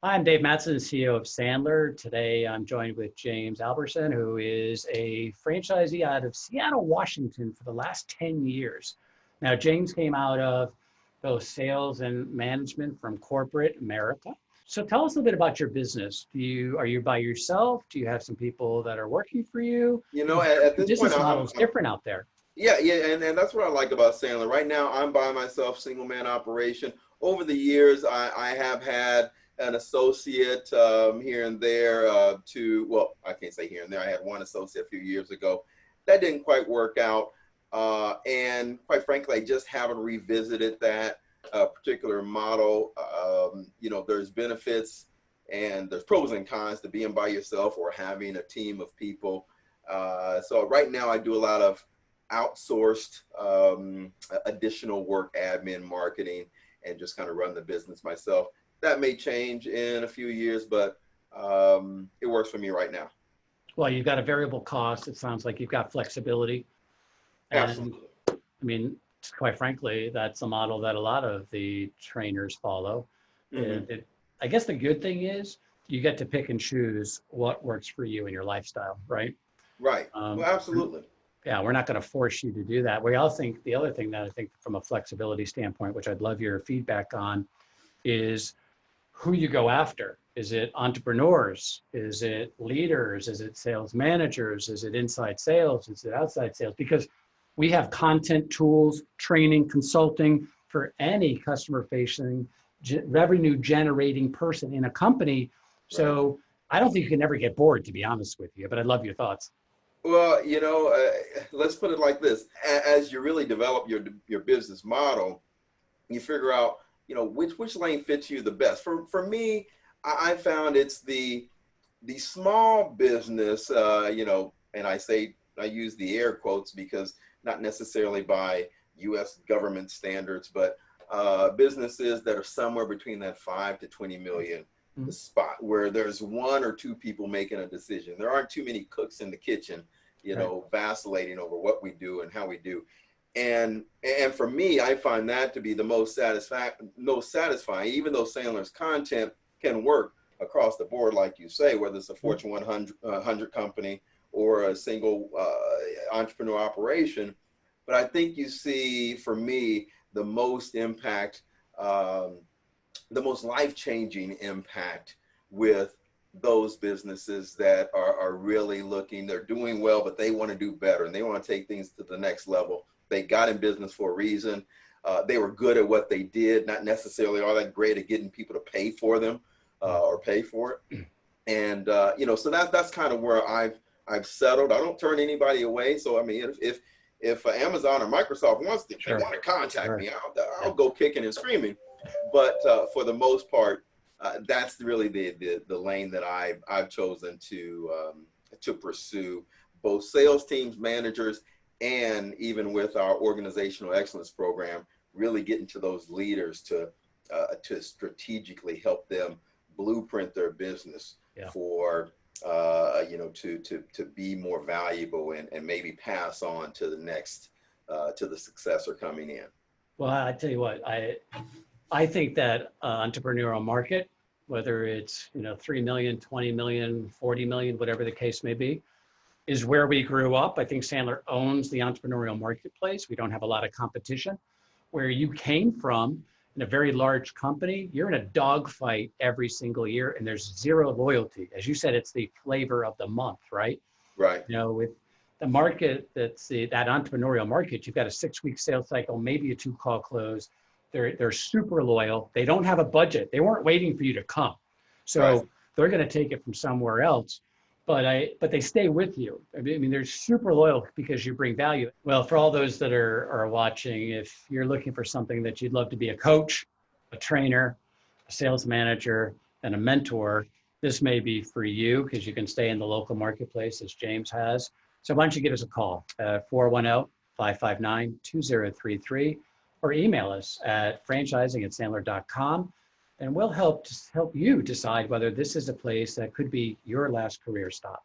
Hi, I'm Dave Mattson, CEO of Sandler. Today, I'm joined with James Alberson, who is a franchisee out of Seattle, Washington for the last 10 years. Now, James came out of both sales and management from corporate America. So tell us a little bit about your business. Are you by yourself? Do you have some people that are working for you? At The this point, business model is different out there. and that's what I like about Sandler. Right now, I'm by myself, single man operation. Over the years, I have had an associate here and there well, I can't say here and there. I had one associate a few years ago. That didn't quite work out. And quite frankly, I just haven't revisited that particular model. There's benefits and there's pros and cons to being by yourself or having a team of people. So right now I do a lot of outsourced additional work, admin, marketing, and just kind of run the business myself. That may change in a few years, but it works for me right now. Well, you've got a variable cost. It sounds like you've got flexibility. And Absolutely. I mean, quite frankly, that's a model that a lot of the trainers follow. Hmm. I guess the good thing is you get to pick and choose what works for you and your lifestyle, right? Right. Um, Well, absolutely. yeah, we're not going to force you to do that. We all think the other thing that I think from a flexibility standpoint, which I'd love your feedback on, is who you go after. Is it entrepreneurs? Is it leaders? Is it sales managers? Is it inside sales? Is it outside sales? Because we have content, tools, training, consulting for any customer facing revenue generating person in a company. Right. So I don't think you can ever get bored, to be honest with you, but I'd love your thoughts. Well, let's put it like this: as you really develop your business model, you figure out, which lane fits you the best. For me, I found it's the small business, and I use the air quotes because not necessarily by U.S. government standards, but businesses that are somewhere between that 5 to 20 million Mhm. spot where there's one or two people making a decision. There aren't too many cooks in the kitchen, Right. vacillating over what we do and how we do. And for me, I find that to be the most satisfying, even though Sandler's content can work across the board, like you say, whether it's a Fortune 100 company or a single entrepreneur operation. But I think you see, for me, the most impact, um, the most life-changing impact with those businesses that are really looking, they're doing well, but they want to do better and they want to take things to the next level. They got in business for a reason. They were good at what they did, not necessarily all that great at getting people to pay for them or pay for it. And so that's kind of where I've settled. I don't turn anybody away. So I mean, if Amazon or Microsoft wants to, they Sure. want to contact Sure. me, Yeah. I'll go kicking and screaming. But for the most part, that's really the lane that I've chosen to pursue, both sales teams, managers, and even with our organizational excellence program, really getting to those leaders to strategically help them blueprint their business Yeah. for to be more valuable and maybe pass on to the next to the successor coming in. Well, I tell you what, I think that entrepreneurial market, whether it's 3 million, 20 million, 40 million, whatever the case may be, is where we grew up. I think Sandler owns the entrepreneurial marketplace. We don't have a lot of competition. Where you came from in a very large company, you're in a dogfight every single year, and there's zero loyalty. As you said, it's the flavor of the month, right? Right. With the market that entrepreneurial market, you've got a 6-week sales cycle, maybe a 2-call close. They're super loyal. They don't have a budget. They weren't waiting for you to come. Right. So they're going to take it from somewhere else. But they stay with you. I mean, they're super loyal because you bring value. Well, for all those that are watching, if you're looking for something that you'd love to be a coach, a trainer, a sales manager, and a mentor, this may be for you because you can stay in the local marketplace as James has. So why don't you give us a call, 410-559-2033, or email us at franchising@sandler.com, and we'll help you decide whether this is a place that could be your last career stop.